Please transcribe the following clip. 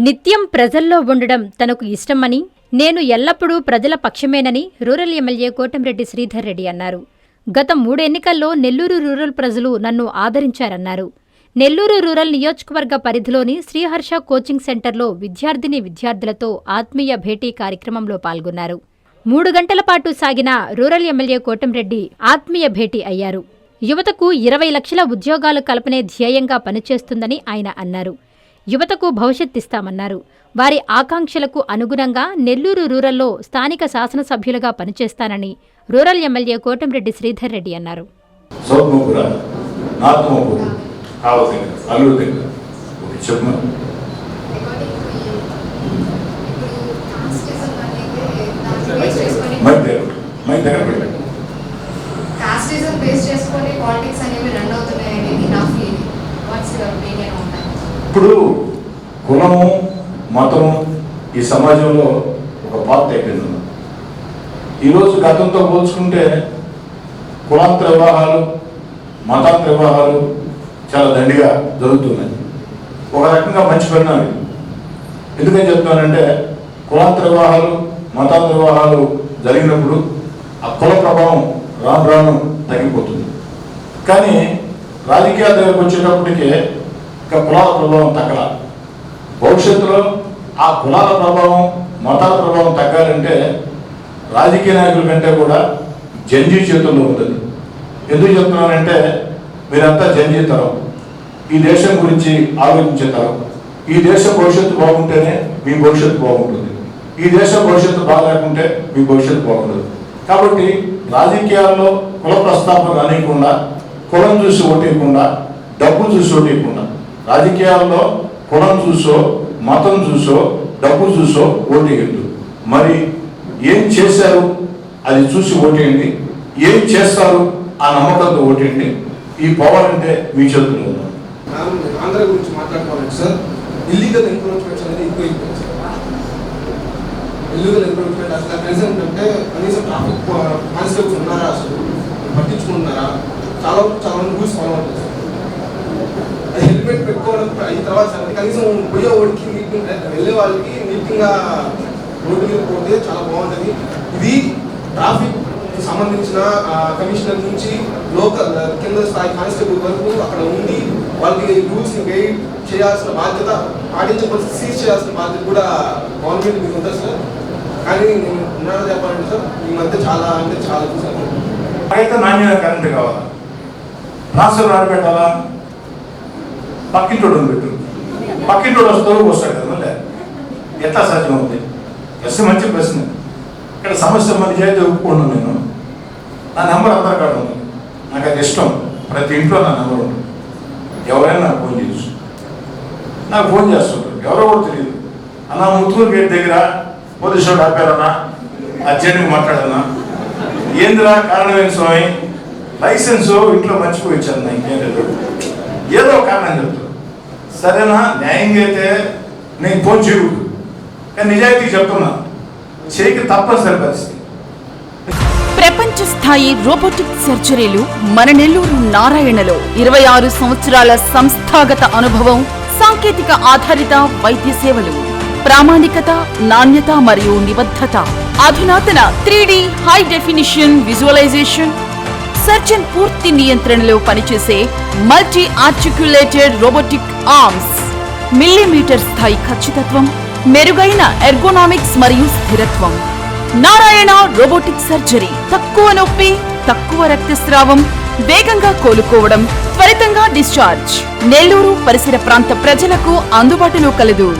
నిత్యం ప్రజల్లో ఉండడం తనకు ఇష్టమని, నేను ఎల్లప్పుడూ ప్రజల పక్షమేనని రూరల్ ఎమ్మెల్యే కోటంరెడ్డి శ్రీధర్ రెడ్డి అన్నారు. గత 3 ఎన్నికల్లో నెల్లూరు రూరల్ ప్రజలు నన్ను ఆదరించారన్నారు. నెల్లూరు రూరల్ నియోజకవర్గ పరిధిలోని శ్రీహర్ష కోచింగ్ సెంటర్లో విద్యార్థులతో ఆత్మీయ భేటీ కార్యక్రమంలో పాల్గొన్నారు. 3 గంటల పాటు సాగిన రూరల్ ఎమ్మెల్యే కోటంరెడ్డి ఆత్మీయ భేటీ అయ్యారు. యువతకు 20 లక్షల ఉద్యోగాలు కల్పనే ధ్యేయంగా పనిచేస్తుందని ఆయన అన్నారు. యువతకు భవిష్యత్తిస్తామన్నారు. వారి ఆకాంక్షలకు అనుగుణంగా నెల్లూరు రూరల్లో స్థానిక శాసనసభ్యులుగా పనిచేస్తానని రూరల్ ఎమ్మెల్యే కోటంరెడ్డి శ్రీధర్ రెడ్డి అన్నారు. ఇప్పుడు కులము మతము ఈ సమాజంలో ఒక పాత్ర అయిపోయింది. ఈరోజు గతంతో పోల్చుకుంటే కులాంతర వివాహాలు మతాంతర వివాహాలు చాలా దండిగా జరుగుతున్నాయి. ఒక రకంగా మంచి పరిణామం. ఎందుకని చెప్తున్నానంటే కులాంతర వివాహాలు మతాంతర వివాహాలు జరిగినప్పుడు ఆ కుల ప్రభావం రాను రాను తగ్గిపోతుంది. కానీ రాజకీయాల దగ్గరకు వచ్చేటప్పటికే ఇంకా కులాల ప్రభావం తగ్గల. భవిష్యత్తులో ఆ కులాల ప్రభావం మతాల ప్రభావం తగ్గాలంటే రాజకీయ నాయకుల కంటే కూడా జంజీ చేతుల్లో ఉంటుంది. ఎందుకు చెప్తున్నానంటే మీరంతా జంజీ తరం, ఈ దేశం గురించి ఆలోచించే తరం. ఈ దేశం భవిష్యత్తు బాగుంటేనే మీ భవిష్యత్తు బాగుంటుంది. ఈ దేశం భవిష్యత్తు బాగాలేకుంటే మీ భవిష్యత్తు బాగుంటుంది. కాబట్టి రాజకీయాల్లో కుల ప్రస్తావన రానియకుండా, కులం చూసి ఓటేయకుండా, డబ్బు చూసి ఓటేయకుండా, రాజకీయాల్లో కులం చూసో మతం చూసో డబ్బు చూసో ఓటేయద్దు. మరి ఏం చేశారు అది చూసి ఓటేయండి. ఏం చేస్తారు ఆ నమ్మకంతో ఓటేయండి. ఈ పవర్ అంటే మీ చేతుల్లో ఉంది. ఆంధ్ర గురించి మాట్లాడుకోవాలంటే సార్, ఇల్లీగల్ ఎంక్రోచ్మెంట్స్ అనేది ఎక్కువ. ఇల్లీగల్ ఎంక్రోచ్మెంట్ అసలు ప్రెసెంట్ అంటే కనీసం ట్రాఫిక్ కానిస్టేబుల్స్ ఉన్నారా, అసలు పట్టించుకుంటున్నారా? చాలా మంది రూల్స్ ఫాలో అవుతుంది. హెల్మెట్ పెట్టుకోవడం అయిన తర్వాత కనీసం పోయే ఓడికి నీట్గా వెళ్ళే వాళ్ళకి నీట్గా రోడ్డు మీద పోతే చాలా బాగుంటుంది. ఇది ట్రాఫిక్ సంబంధించిన కమిషనర్ నుంచి లోకల్ కింద స్థాయి కానిస్టేబుల్ వరకు అక్కడ ఉండి వాళ్ళకి రూల్స్ని గైడ్ చేయాల్సిన బాధ్యత, పాటించకపోతే సీజ్ చేయాల్సిన బాధ్యత కూడా గవర్నమెంట్ మీకు ఉంటుంది సార్. కానీ నేను ఉన్నారో చెప్పాలంటే సార్, ఈ మధ్య చాలా చూసాను. అయితే నాణ్యత కరెంట్ కావాలా, ట్రాన్స్ఫర్ ఆడబెట్టాలా, పక్కింటోడు పెట్టు, పక్కింటోడు వస్తాడు వస్తాడు కదా, మళ్ళీ ఎట్లా సాధ్యం అవుతుంది? ప్రశ్న మంచి ప్రశ్న. ఇక్కడ సమస్య మన చేతి ఒప్పుకున్నాను. నేను నా నెంబర్ ఆధార్ కార్డు ఉంది, నాకు అది ఇష్టం. ప్రతి ఇంట్లో నా నెంబర్ ఉంటుంది. ఎవరైనా నాకు ఫోన్ చేయొచ్చు. నాకు ఫోన్ చేస్తుంటారు, ఎవరో కూడా తెలియదు. అన్న ముత్తూరు గేట్ దగ్గర పోలీసు ఆపారన్నా, అర్జెంట్గా మాట్లాడన్నా, ఏందిరా కారణం ఏంటి స్వామి, లైసెన్సు ఇంట్లో మర్చిపోయి ఇచ్చాను నా, ఇంకేం లేదు, ఏదో కారణం చెప్తారు. సరేనా, న్యాయంగా అయితే నేను ఫోన్ చేయకూడదు, కానీ నిజాయితీ చెప్తున్నా, చేయకి తప్పనిసరి పరిస్థితి. ప్రపంచ స్థాయి రోబోటిక్ సర్జరీలు మన నెల్లూరు నారాయణలో 26 సంవత్సరాల సంస్థాగత అనుభవం, సాంకేతిక ఆధారిత వైద్య సేవలు, ప్రామాణికత, నాణ్యత మరియు నిబద్ధత, అధునాతన 3D high definition visualisation, surgeon పూర్తి నియంత్రణలో పనిచేసే multi articulated robotic arms, millimetre స్థాయి ఖచ్చితత్వం, మెరుగైన ఎర్గోనామిక్స్ మరియు స్థిరత్వం. Narayana robotic surgery. తక్కువ నొప్పి, తక్కువ రక్తస్రావం, వేగంగా కోలుకోవడం, త్వరితంగా డిశ్చార్జ్. నెల్లూరు పరిసర ప్రాంత ప్రజలకు అందుబాటులో కలదు.